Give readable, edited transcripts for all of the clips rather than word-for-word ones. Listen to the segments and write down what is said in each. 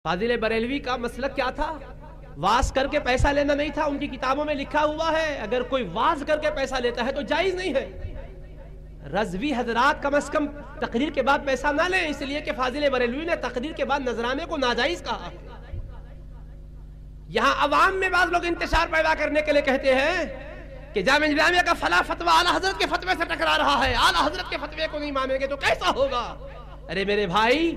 فاضل بریلوی کا مسلک کیا تھا؟ واز کر کے پیسہ لینا نہیں تھا. ان کی کتابوں میں لکھا ہوا ہے اگر کوئی واز کر کے پیسہ لیتا ہے تو جائز نہیں ہے. رضوی حضرات کم از کم تقریر کے بعد پیسہ نہ لیں، اس لیے کہ فاضل بریلوی نے تقریر کے بعد نذرانے کو ناجائز کہا. یہاں عوام میں بعض لوگ انتشار پیدا کرنے کے لیے کہتے ہیں کہ جامعہ نظامیہ کا فلاں فتویٰ اعلیٰ حضرت کے فتوے سے ٹکرا رہا ہے، اعلیٰ حضرت کے فتوے کو نہیں مانیں گے تو کیسا ہوگا؟ ارے میرے بھائی،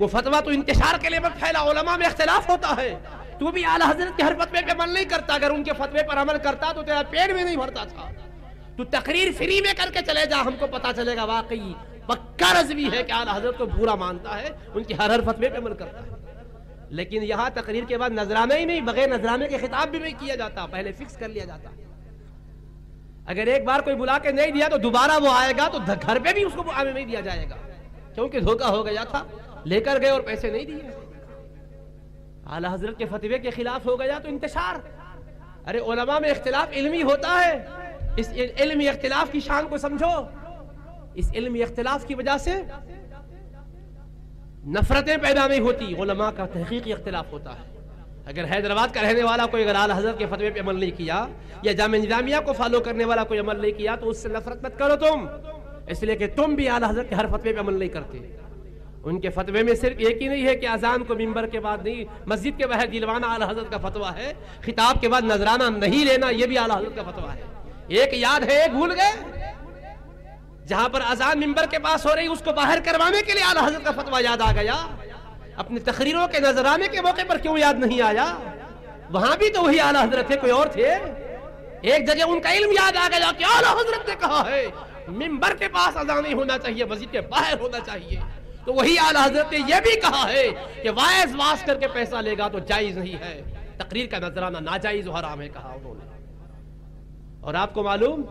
وہ فتویٰ تو انتشار کے لیے مت پھیلا، علماء میں اختلاف ہوتا ہے. تو بھی اعلیٰ حضرت کے ہر فتوے پہ عمل نہیں کرتا. اگر ان کے فتوے پر عمل کرتا تو تیرا پیٹ میں نہیں بھرتا تھا. تو تقریر فری میں کر کے چلے جا، ہم کو پتا چلے گا واقعی پکا رضوی ہے کہ اعلیٰ حضرت کو پورا مانتا ہے، ان کی ہر فتوے پہ عمل کرتا ہے. لیکن یہاں تقریر کے بعد نذرانہ ہی نہیں، بغیر نذرانے کے خطاب بھی نہیں کیا جاتا، پہلے فکس کر لیا جاتا. اگر ایک بار کوئی بلا کے نہیں دیا تو دوبارہ وہ آئے گا تو گھر پہ بھی اس کو آنے نہیں دیا جائے گا، کیونکہ دھوکہ ہو گیا تھا، لے کر گئے اور پیسے نہیں دیے. اعلیٰ حضرت کے فتوے کے خلاف ہو گیا تو انتشار. ارے علماء میں اختلاف علمی ہوتا ہے، اس علمی اختلاف کی شان کو سمجھو. اس علمی اختلاف کی وجہ سے نفرتیں پیدا نہیں ہوتی، علماء کا تحقیقی اختلاف ہوتا ہے. اگر حیدرآباد کا رہنے والا کوئی اگر اعلیٰ حضرت کے فتوے پہ عمل نہیں کیا یا جامعہ نظامیہ کو فالو کرنے والا کوئی عمل نہیں کیا تو اس سے نفرت مت کرو تم، اس لیے کہ تم بھی اعلیٰ حضرت کے ہر فتوے پہ عمل نہیں کرتے. ان کے فتوے میں صرف ایک ہی نہیں ہے کہ اذان کو منبر کے بعد نہیں، مسجد کے باہر دلوانا اعلیٰ حضرت کا فتویٰ ہے، خطاب کے بعد نذرانہ نہیں لینا یہ بھی اعلیٰ حضرت کا فتویٰ ہے. ایک یاد ہے، ایک بھول گئے؟ جہاں پر اذان منبر کے پاس ہو رہی اس کو باہر کروانے کے لیے اعلیٰ حضرت کا فتویٰ یاد آ گیا. اپنی تقریروں کے نذرانے کے موقع پر کیوں یاد نہیں آیا؟ وہاں بھی تو وہی اعلیٰ حضرت تھے، کوئی اور تھے؟ ایک جگہ ان کا علم یاد آ گیا کہ اعلیٰ حضرت نے کہا ہے منبر کے پاس اذان نہیں ہونا چاہیے، مسجد کے باہر ہونا چاہیے. تو وہی اعلیٰ حضرت نے یہ بھی کہا ہے کہ واز کر کے پیسہ لے گا تو جائز نہیں ہے، تقریر کا نذرانہ ناجائز و حرام ہے کہا انہوں نے. اور آپ کو معلوم،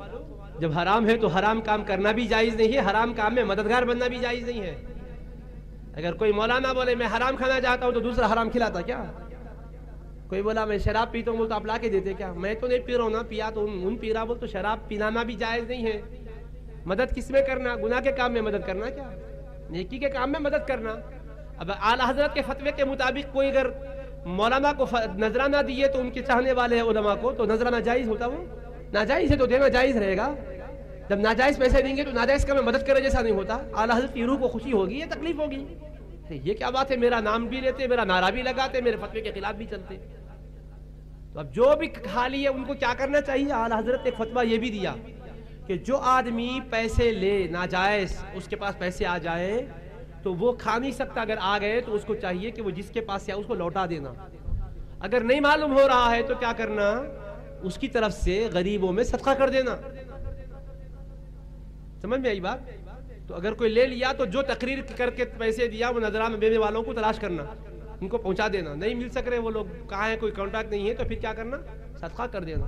جب حرام ہے تو حرام کام کرنا بھی جائز نہیں ہے، حرام کام میں مددگار بننا بھی جائز نہیں ہے. اگر کوئی مولانا بولے میں حرام کھانا چاہتا ہوں تو دوسرا حرام کھلاتا کیا؟ کوئی بولا میں شراب پیتا ہوں بول تو آپ لا کے دیتے کیا؟ میں تو نہیں پی رہا ہوں نا، پیا تو ان پی رہا بول تو شراب پلانا بھی جائز نہیں ہے. مدد کس میں کرنا؟ گناہ کے کام میں مدد کرنا کیا؟ نیکی کے کام میں مدد کرنا. اب اعلیٰ حضرت کے فتوے کے مطابق کوئی اگر مولانا کو نذرانہ دیے تو ان کے چاہنے والے ہیں علماء کو، تو نذرانہ جائز ہوتا؟ وہ ناجائز ہے تو دینا جائز رہے گا. جب ناجائز پیسے دیں گے تو ناجائز کا میں مدد کرے جیسا نہیں ہوتا. اعلیٰ حضرت کی روح کو خوشی ہوگی یا تکلیف ہوگی؟ یہ کیا بات ہے، میرا نام بھی لیتے، میرا نعرہ بھی لگاتے، میرے فتوے کے خلاف بھی چلتے. تو اب جو بھی خالی ہے ان کو کیا کرنا چاہیے؟ اعلیٰ حضرت نے ایک فتویٰ یہ بھی دیا کہ جو آدمی پیسے لے ناجائز، اس کے پاس پیسے آ جائیں تو وہ کھا نہیں سکتا، اگر آ گئے تو اس کو چاہیے کہ وہ جس کے پاس سے اس کو لوٹا دینا. اگر نہیں معلوم ہو رہا ہے تو کیا کرنا؟ اس کی طرف سے غریبوں میں صدقہ کر دینا. سمجھ میں آئی بات؟ تو اگر کوئی لے لیا تو جو تقریر کر کے پیسے دیا وہ نذرانہ دینے والوں کو تلاش کرنا، ان کو پہنچا دینا. نہیں مل سک رہے وہ لوگ، کہاں ہیں، کوئی کانٹیکٹ نہیں ہے، تو پھر کیا کرنا؟ صدقہ کر دینا.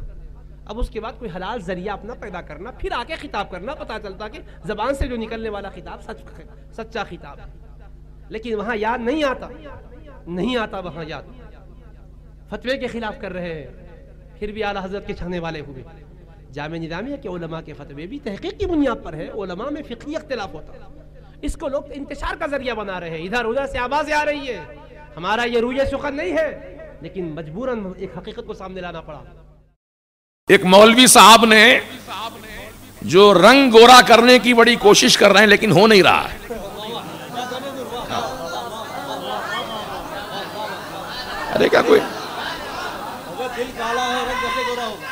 اب اس کے بعد کوئی حلال ذریعہ اپنا پیدا کرنا، پھر آ کے خطاب کرنا، پتا چلتا کہ زبان سے جو نکلنے والا خطاب سچا خطاب ہے. لیکن وہاں یاد نہیں آتا وہاں یاد. فتوے کے خلاف کر رہے ہیں، پھر بھی اعلیٰ حضرت کے چاہنے والے ہوئے. جامعہ نظامیہ کے علماء کے فتوے بھی تحقیق کی بنیاد پر ہے، علماء میں فقہی اختلاف ہوتا ہے. اس کو لوگ انتشار کا ذریعہ بنا رہے ہیں، ادھر ادھر سے آوازیں آ رہی ہے. ہمارا یہ رویہ سخن نہیں ہے، لیکن مجبوراً ایک حقیقت کو سامنے لانا پڑا. ایک مولوی صاحب نے جو رنگ گورا کرنے کی بڑی کوشش کر رہے ہیں لیکن ہو نہیں رہا ہے. ارے کیا کوئی دل کالا ہے رنگ کیسے گورا ہوگا؟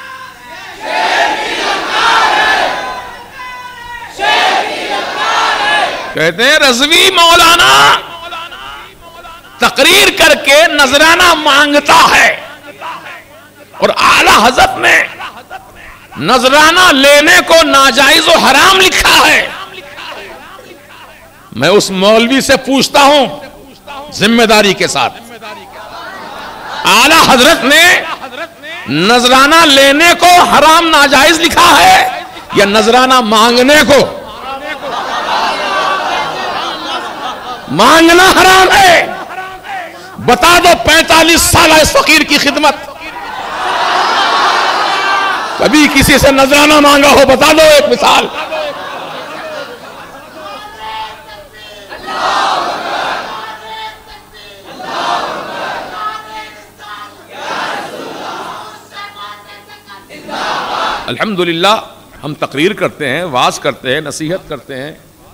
کہتے ہیں رضوی مولانا تقریر کر کے نذرانہ مانگتا ہے اور اعلیٰ حضرت نے نذرانہ لینے کو ناجائز و حرام لکھا ہے. میں اس مولوی سے پوچھتا ہوں ذمہ داری کے ساتھ، اعلیٰ حضرت نے نذرانہ لینے کو حرام ناجائز لکھا ہے یا نذرانہ مانگنے کو؟ مانگنا حرام ہے. بتا دو 45 سالہ اس فقیر کی خدمت، کبھی کسی سے نذرانہ مانگا ہو؟ بتا دو ایک مثال. الحمدللہ ہم تقریر کرتے ہیں، واعظ کرتے ہیں، نصیحت کرتے ہیں،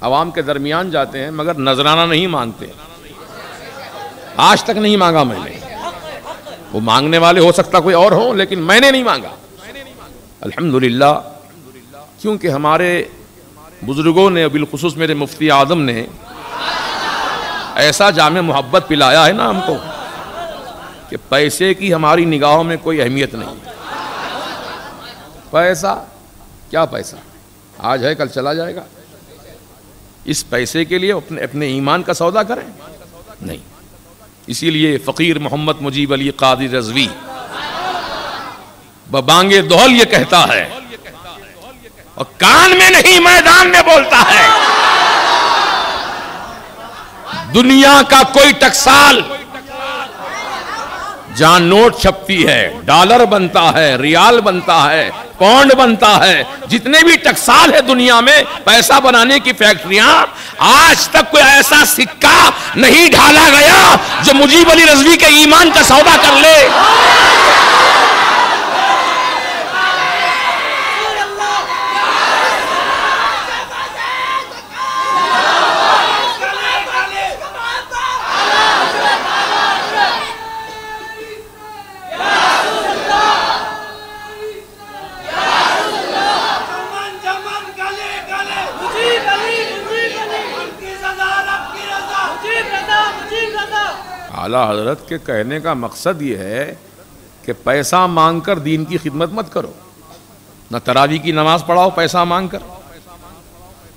عوام کے درمیان جاتے ہیں، مگر نذرانہ نہیں مانگتے. آج تک نہیں مانگا میں نے. وہ مانگنے والے ہو سکتا کوئی اور ہو، لیکن میں نے نہیں مانگا. الحمدللہ کیونکہ ہمارے بزرگوں نے، بالخصوص میرے مفتی اعظم نے ایسا جام محبت پلایا ہے نا ہم کو کہ پیسے کی ہماری نگاہوں میں کوئی اہمیت نہیں. پیسہ کیا پیسہ، آج ہے کل چلا جائے گا. اس پیسے کے لیے اپنے ایمان کا سودا کریں؟ نہیں. اسی لیے فقیر محمد مجیب علی قادری رضوی ببانگ دہل یہ کہتا ہے، اور کان میں نہیں میدان میں بولتا ہے، دنیا کا کوئی ٹکسال جہاں نوٹ چھپتی ہے، ڈالر بنتا ہے، ریال بنتا ہے، پاؤنڈ بنتا ہے، جتنے بھی ٹکسال ہے دنیا میں پیسہ بنانے کی فیکٹریاں، آج تک کوئی ایسا سکہ نہیں ڈھالا گیا جو مجیب علی رضوی کے ایمان کا سودا کر لے. اعلیٰ حضرت کے کہنے کا مقصد یہ ہے کہ پیسہ مانگ کر دین کی خدمت مت کرو. نہ تراویح کی نماز پڑھاؤ پیسہ مانگ کر،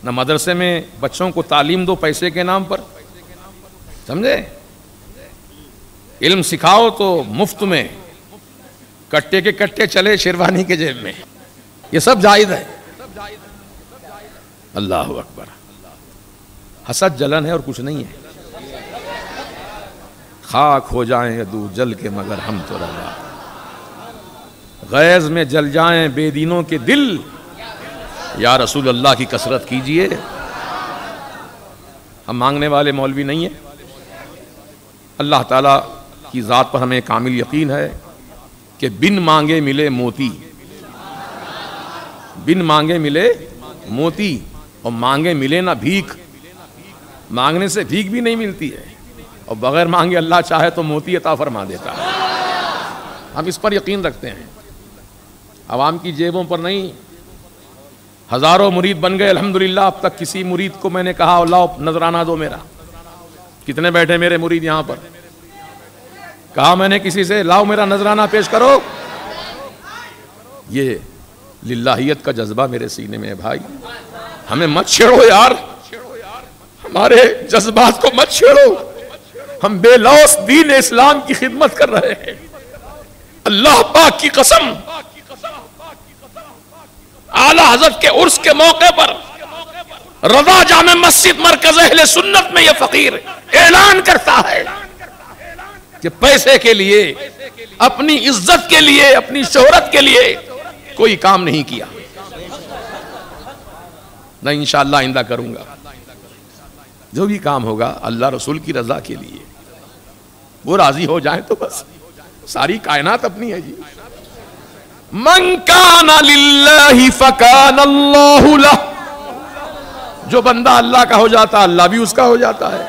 نہ مدرسے میں بچوں کو تعلیم دو پیسے کے نام پر. سمجھے؟ علم سکھاؤ تو مفت میں، کٹے کے کٹے چلے شیروانی کے جیب میں. یہ سب جائز ہے. اللہ اکبر. حسد جلن ہے اور کچھ نہیں ہے. خاک ہو جائیں ادو جل کے مگر ہم تو رضا، غیظ میں جل جائیں بے دینوں کے دل، یا رسول اللہ کی کثرت کیجئے. ہم مانگنے والے مولوی نہیں ہیں. اللہ تعالیٰ کی ذات پر ہمیں کامل یقین ہے کہ بن مانگے ملے موتی، بن مانگے ملے موتی، اور مانگے ملے نہ بھیک. مانگنے سے بھیک بھی نہیں ملتی ہے، اور بغیر مانگے اللہ چاہے تو موتی عطا فرما دیتا ہے. ہم اس پر یقین رکھتے ہیں. عوام کی جیبوں پر نہیں. ہزاروں مرید بن گئے الحمدللہ. اب تک کسی مرید کو میں نے کہا لاؤ نذرانہ دو میرا. کتنے بیٹھے میرے مرید یہاں پر؟ کہا میں نے کسی سے لاؤ میرا نذرانہ پیش کرو؟ یہ للہیت کا جذبہ میرے سینے میں ہے بھائی. ہمیں مت چھیڑو یار، ہمارے جذبات کو مت چھیڑو. ہم بے لوث دین اسلام کی خدمت کر رہے ہیں. اللہ پاک کی قسم، اعلیٰ حضرت کے عرس کے موقع پر رضا جامع مسجد مرکز اہل سنت میں یہ فقیر اعلان کرتا ہے کہ پیسے کے لیے، اپنی عزت کے لیے، اپنی شہرت کے لیے کوئی کام نہیں کیا. نہ انشاءاللہ آئندہ کروں گا. جو بھی کام ہوگا اللہ رسول کی رضا کے لیے، وہ راضی ہو جائیں تو بس. ساری کائنات اپنی ہے جی. من کان للہ فکان اللہ لہ. جو بندہ اللہ کا ہو جاتا اللہ بھی اس کا ہو جاتا ہے.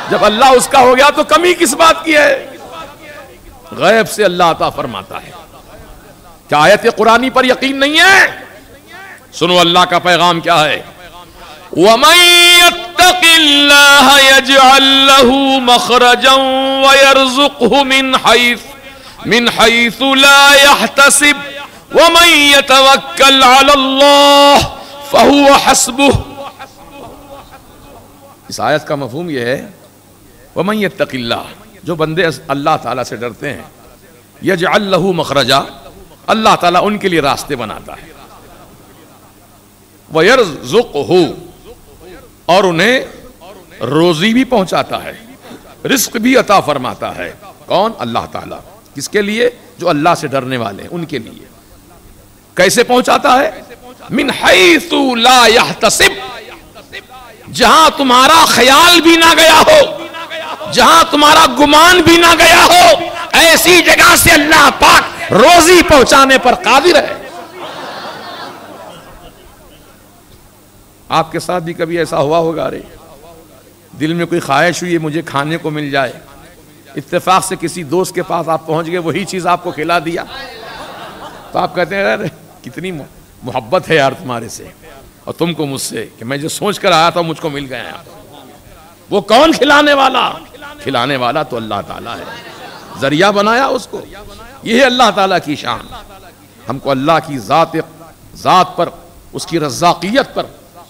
جب اللہ اس کا ہو گیا تو کمی کس بات کی ہے؟ غیب سے اللہ عطا فرماتا ہے. کیا آیت قرآنی پر یقین نہیں ہے؟ سنو اللہ کا پیغام کیا ہے. وَمَن يَتَّقِ اللَّهَ يَجْعَل لَّهُ مَخْرَجًا وَيَرْزُقْهُ مِنْ حَيْثُ لَا يَحْتَسِبُ وَمَن يَتَوَكَّلْ عَلَى اللَّهِ فَهُوَ حَسْبُهُ. اس آیت کا مفہوم یہ ہے وَمَن يَتَّقِ اللَّهَ، جو بندے اللہ تعالیٰ سے ڈرتے ہیں، يَجْعَل لَّهُ مَخْرَجًا، اللہ تعالیٰ ان کے لیے راستے بناتا ہے. وَيَرْزُقْهُ، اور انہیں روزی بھی پہنچاتا ہے، رزق بھی عطا فرماتا ہے. کون؟ اللہ تعالیٰ. کس کے لیے؟ جو اللہ سے ڈرنے والے ہیں ان کے لیے. کیسے پہنچاتا ہے؟ من حیث لا یحتسب، جہاں تمہارا خیال بھی نہ گیا ہو، جہاں تمہارا گمان بھی نہ گیا ہو، ایسی جگہ سے اللہ پاک روزی پہنچانے پر قادر ہے. آپ کے ساتھ بھی کبھی ایسا ہوا ہوگا؟ رے دل میں کوئی خواہش ہوئی مجھے کھانے کو مل جائے، اتفاق سے کسی دوست کے پاس آپ پہنچ گئے، وہی چیز آپ کو کھلا دیا، تو آپ کہتے ہیں ارے کتنی محبت ہے یار تمہارے سے اور تم کو مجھ سے، کہ میں جو سوچ کر آیا تھا مجھ کو مل گیا۔ وہ کون کھلانے والا؟ کھلانے والا تو اللہ تعالیٰ ہے، ذریعہ بنایا اس کو۔ یہ ہے اللہ تعالیٰ کی شان۔ ہم کو اللہ کی ذات پر، اس کی رزاقیت پر،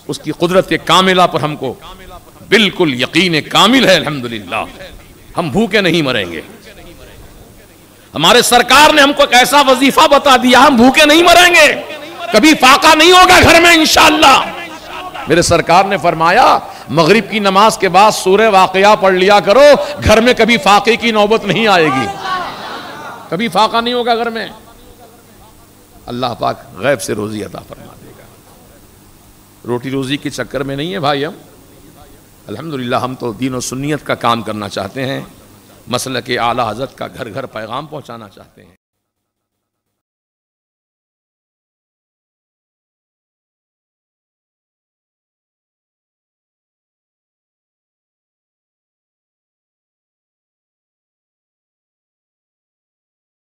اس کی قدرت کاملہ پر ہم کو بالکل یقین کامل ہے الحمدللہ۔ ہم بھوکے نہیں مریں گے۔ ہمارے سرکار نے ہم کو ایک ایسا وظیفہ بتا دیا، ہم بھوکے نہیں مریں گے، کبھی فاقہ نہیں ہوگا گھر میں انشاءاللہ۔ میرے سرکار نے فرمایا مغرب کی نماز کے بعد سورہ واقعہ پڑھ لیا کرو، گھر میں کبھی فاقے کی نوبت نہیں آئے گی، کبھی فاقہ نہیں ہوگا گھر میں۔ اللہ پاک غیب سے روزی عطا فرما دے گا۔ روٹی روزی کے چکر میں نہیں ہے بھائی ہم، الحمدللہ ہم تو دین و سنیت کا کام کرنا چاہتے ہیں، مسلک اعلیٰ حضرت کا گھر گھر پیغام پہنچانا چاہتے ہیں۔